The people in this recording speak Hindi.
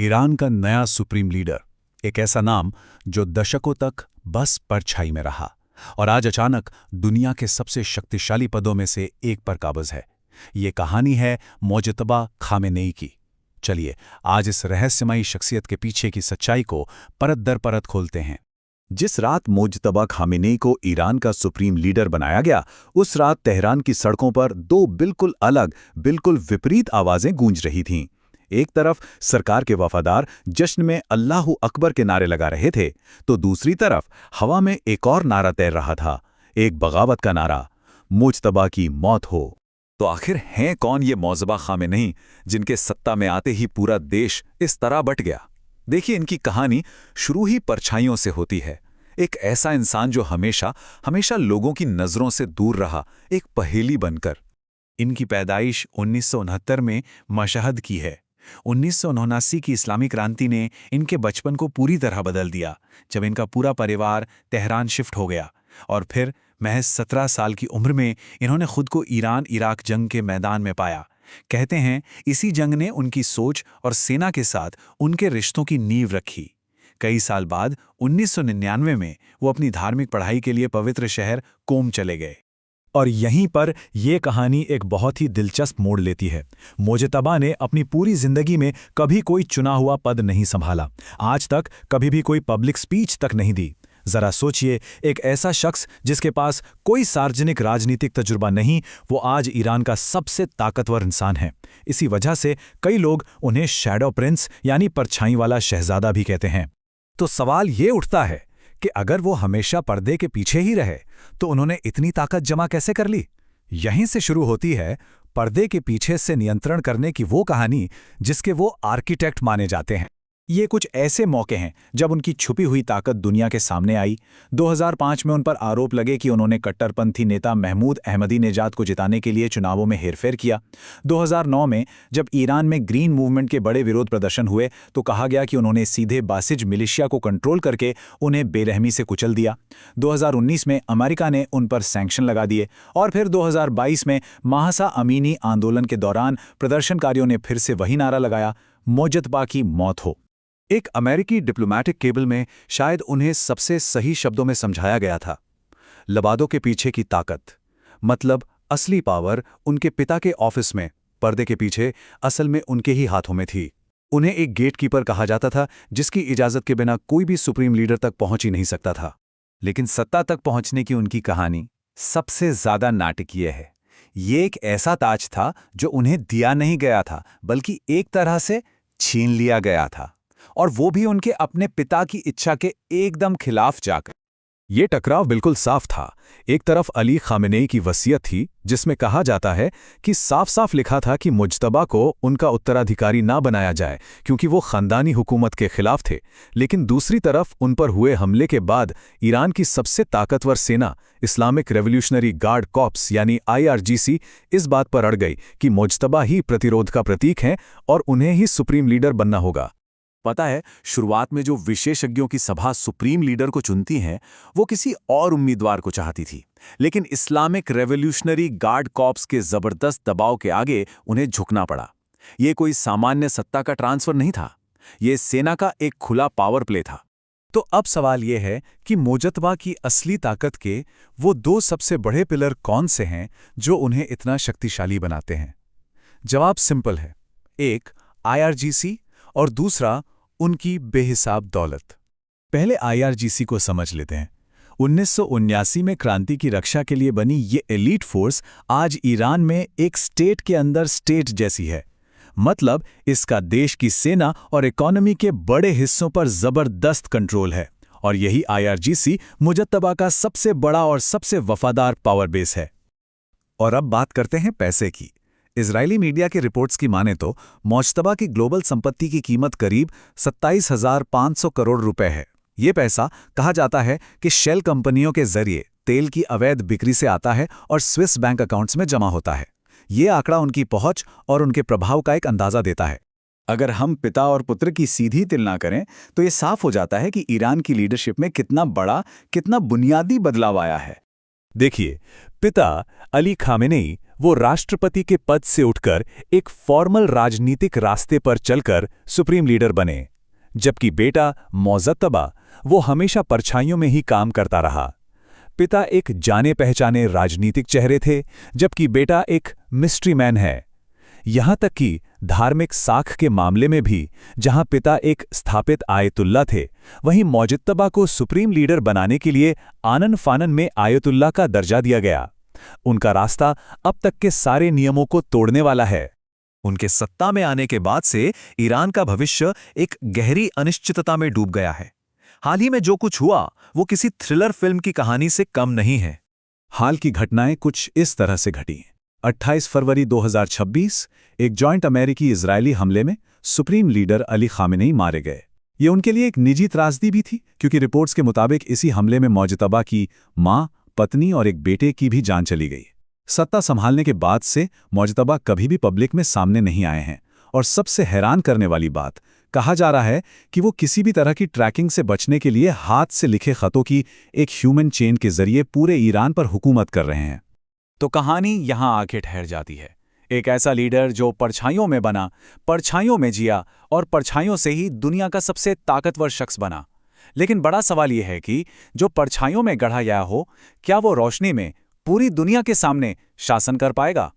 ईरान का नया सुप्रीम लीडर, एक ऐसा नाम जो दशकों तक बस परछाई में रहा और आज अचानक दुनिया के सबसे शक्तिशाली पदों में से एक पर काबिज है। ये कहानी है मोज्तबा खामेनेई की। चलिए आज इस रहस्यमयी शख्सियत के पीछे की सच्चाई को परत दर परत खोलते हैं। जिस रात मोज्तबा खामेनेई को ईरान का सुप्रीम लीडर बनाया गया, उस रात तेहरान की सड़कों पर दो बिल्कुल अलग, बिल्कुल विपरीत आवाजें गूंज रही थीं। एक तरफ सरकार के वफादार जश्न में अल्लाहू अकबर के नारे लगा रहे थे, तो दूसरी तरफ हवा में एक और नारा तैर रहा था, एक बगावत का नारा, मुज्तबा की मौत हो। तो आखिर हैं कौन ये मोज्तबा खामेनेई, जिनके सत्ता में आते ही पूरा देश इस तरह बट गया? देखिए, इनकी कहानी शुरू ही परछाइयों से होती है। एक ऐसा इंसान जो हमेशा हमेशा लोगों की नजरों से दूर रहा, एक पहेली बनकर। इनकी पैदाइश 1969 में मशहद की है। 1979 की इस्लामी क्रांति ने इनके बचपन को पूरी तरह बदल दिया, जब इनका पूरा परिवार तेहरान शिफ्ट हो गया और फिर महज 17 साल की उम्र में इन्होंने खुद को ईरान इराक जंग के मैदान में पाया। कहते हैं इसी जंग ने उनकी सोच और सेना के साथ उनके रिश्तों की नींव रखी। कई साल बाद 1999 में वो अपनी धार्मिक पढ़ाई के लिए पवित्र शहर कोम चले गए। और यहीं पर यह कहानी एक बहुत ही दिलचस्प मोड़ लेती है। मोज्तबा ने अपनी पूरी जिंदगी में कभी कोई चुना हुआ पद नहीं संभाला, आज तक कभी भी कोई पब्लिक स्पीच तक नहीं दी। जरा सोचिए, एक ऐसा शख्स जिसके पास कोई सार्वजनिक राजनीतिक तजुर्बा नहीं, वो आज ईरान का सबसे ताकतवर इंसान है। इसी वजह से कई लोग उन्हें शैडो प्रिंस यानी परछाई वाला शहजादा भी कहते हैं। तो सवाल ये उठता है कि अगर वो हमेशा पर्दे के पीछे ही रहे, तो उन्होंने इतनी ताकत जमा कैसे कर ली? यहीं से शुरू होती है पर्दे के पीछे से नियंत्रण करने की वो कहानी जिसके वो आर्किटेक्ट माने जाते हैं। ये कुछ ऐसे मौके हैं जब उनकी छुपी हुई ताकत दुनिया के सामने आई। 2005 में उन पर आरोप लगे कि उन्होंने कट्टरपंथी नेता महमूद अहमदीनेजाद को जिताने के लिए चुनावों में हेरफेर किया। 2009 में जब ईरान में ग्रीन मूवमेंट के बड़े विरोध प्रदर्शन हुए, तो कहा गया कि उन्होंने सीधे बासिज मिलिशिया को कंट्रोल करके उन्हें बेरहमी से कुचल दिया। 2019 में अमेरिका ने उन पर सैंक्शन लगा दिए और फिर 2022 में महासा अमीनी आंदोलन के दौरान प्रदर्शनकारियों ने फिर से वही नारा लगाया, मोज्तबा की मौत हो। एक अमेरिकी डिप्लोमैटिक केबल में शायद उन्हें सबसे सही शब्दों में समझाया गया था, लबादों के पीछे की ताकत, मतलब असली पावर उनके पिता के ऑफिस में, पर्दे के पीछे असल में उनके ही हाथों में थी। उन्हें एक गेटकीपर कहा जाता था, जिसकी इजाजत के बिना कोई भी सुप्रीम लीडर तक पहुंच ही नहीं सकता था। लेकिन सत्ता तक पहुंचने की उनकी कहानी सबसे ज्यादा नाटकीय है। ये एक ऐसा ताज था जो उन्हें दिया नहीं गया था, बल्कि एक तरह से छीन लिया गया था, और वो भी उनके अपने पिता की इच्छा के एकदम खिलाफ जाकर। ये टकराव बिल्कुल साफ था। एक तरफ अली खामेनेई की वसीयत थी, जिसमें कहा जाता है कि साफ साफ लिखा था कि मुज्तबा को उनका उत्तराधिकारी ना बनाया जाए, क्योंकि वो खानदानी हुकूमत के खिलाफ थे। लेकिन दूसरी तरफ उन पर हुए हमले के बाद ईरान की सबसे ताकतवर सेना इस्लामिक रेवोल्यूशनरी गार्ड कॉर्प्स यानी IRGC इस बात पर अड़ गई कि मुज्तबा ही प्रतिरोध का प्रतीक हैं और उन्हें ही सुप्रीम लीडर बनना होगा। पता है, शुरुआत में जो विशेषज्ञों की सभा सुप्रीम लीडर को चुनती है, वो किसी और उम्मीदवार को चाहती थी, लेकिन इस्लामिक रेवोल्यूशनरी गार्ड कॉर्प्स के जबरदस्त दबाव के आगे उन्हें झुकना पड़ा। ये कोई सामान्य सत्ता का ट्रांसफर नहीं था, ये सेना का एक खुला पावर प्ले था। तो अब सवाल ये है कि मोज्तबा की असली ताकत के वो दो सबसे बड़े पिलर कौन से हैं जो उन्हें इतना शक्तिशाली बनाते हैं? जवाब सिंपल है, एक IRGC और दूसरा उनकी बेहिसाब दौलत। पहले IRGC को समझ लेते हैं। 1979 में क्रांति की रक्षा के लिए बनी ये एलीट फोर्स आज ईरान में एक स्टेट के अंदर स्टेट जैसी है। मतलब इसका देश की सेना और इकोनॉमी के बड़े हिस्सों पर जबरदस्त कंट्रोल है, और यही IRGC मुज्तबा का सबसे बड़ा और सबसे वफादार पावर बेस है। और अब बात करते हैं पैसे की। इजरायली मीडिया के रिपोर्ट्स की माने तो मोज्तबा की ग्लोबल संपत्ति की कीमत करीब 27,500 करोड़ रुपए है। ये पैसा कहा जाता है कि शेल कंपनियों के जरिए तेल की अवैध बिक्री से आता है और स्विस बैंक अकाउंट्स में जमा होता है। ये आंकड़ा उनकी पहुंच और उनके प्रभाव का एक अंदाजा देता है। अगर हम पिता और पुत्र की सीधी तुलना करें, तो ये साफ हो जाता है कि ईरान की लीडरशिप में कितना बड़ा, कितना बुनियादी बदलाव आया है। देखिए, पिता अली खामेनेई वो राष्ट्रपति के पद से उठकर एक फॉर्मल राजनीतिक रास्ते पर चलकर सुप्रीम लीडर बने, जबकि बेटा मौजत्तबा वो हमेशा परछाइयों में ही काम करता रहा। पिता एक जाने पहचाने राजनीतिक चेहरे थे, जबकि बेटा एक मिस्ट्री मैन है। यहां तक कि धार्मिक साख के मामले में भी, जहां पिता एक स्थापित आयतुल्ला थे, वहीं मौजत्तबा को सुप्रीम लीडर बनाने के लिए आनन फानन में आयतुल्ला का दर्जा दिया गया। उनका रास्ता अब तक के सारे नियमों को तोड़ने वाला है। उनके सत्ता में आने के बाद से ईरान का भविष्य एक गहरी अनिश्चितता में डूब गया है। हाल ही में जो कुछ हुआ वो किसी थ्रिलर फिल्म की कहानी से कम नहीं है। हाल की घटनाएं कुछ इस तरह से घटी। 28 फरवरी 2026 एक जॉइंट अमेरिकी इजरायली हमले में सुप्रीम लीडर अली खामेनेई मारे गए। ये उनके लिए एक निजी त्रासदी भी थी, क्योंकि रिपोर्ट्स के मुताबिक इसी हमले में मौजतबा की मां, पत्नी और एक बेटे की भी जान चली गई। सत्ता संभालने के बाद से मौजतबा कभी भी पब्लिक में सामने नहीं आए हैं, और सबसे हैरान करने वाली बात, कहा जा रहा है कि वो किसी भी तरह की ट्रैकिंग से बचने के लिए हाथ से लिखे खतों की एक ह्यूमन चेन के जरिए पूरे ईरान पर हुकूमत कर रहे हैं। तो कहानी यहां आके ठहर जाती है। एक ऐसा लीडर जो परछाइयों में बना, परछाइयों में जिया और परछाइयों से ही दुनिया का सबसे ताकतवर शख्स बना। लेकिन बड़ा सवाल यह है कि जो परछाइयों में गढ़ा गया हो, क्या वो रोशनी में पूरी दुनिया के सामने शासन कर पाएगा?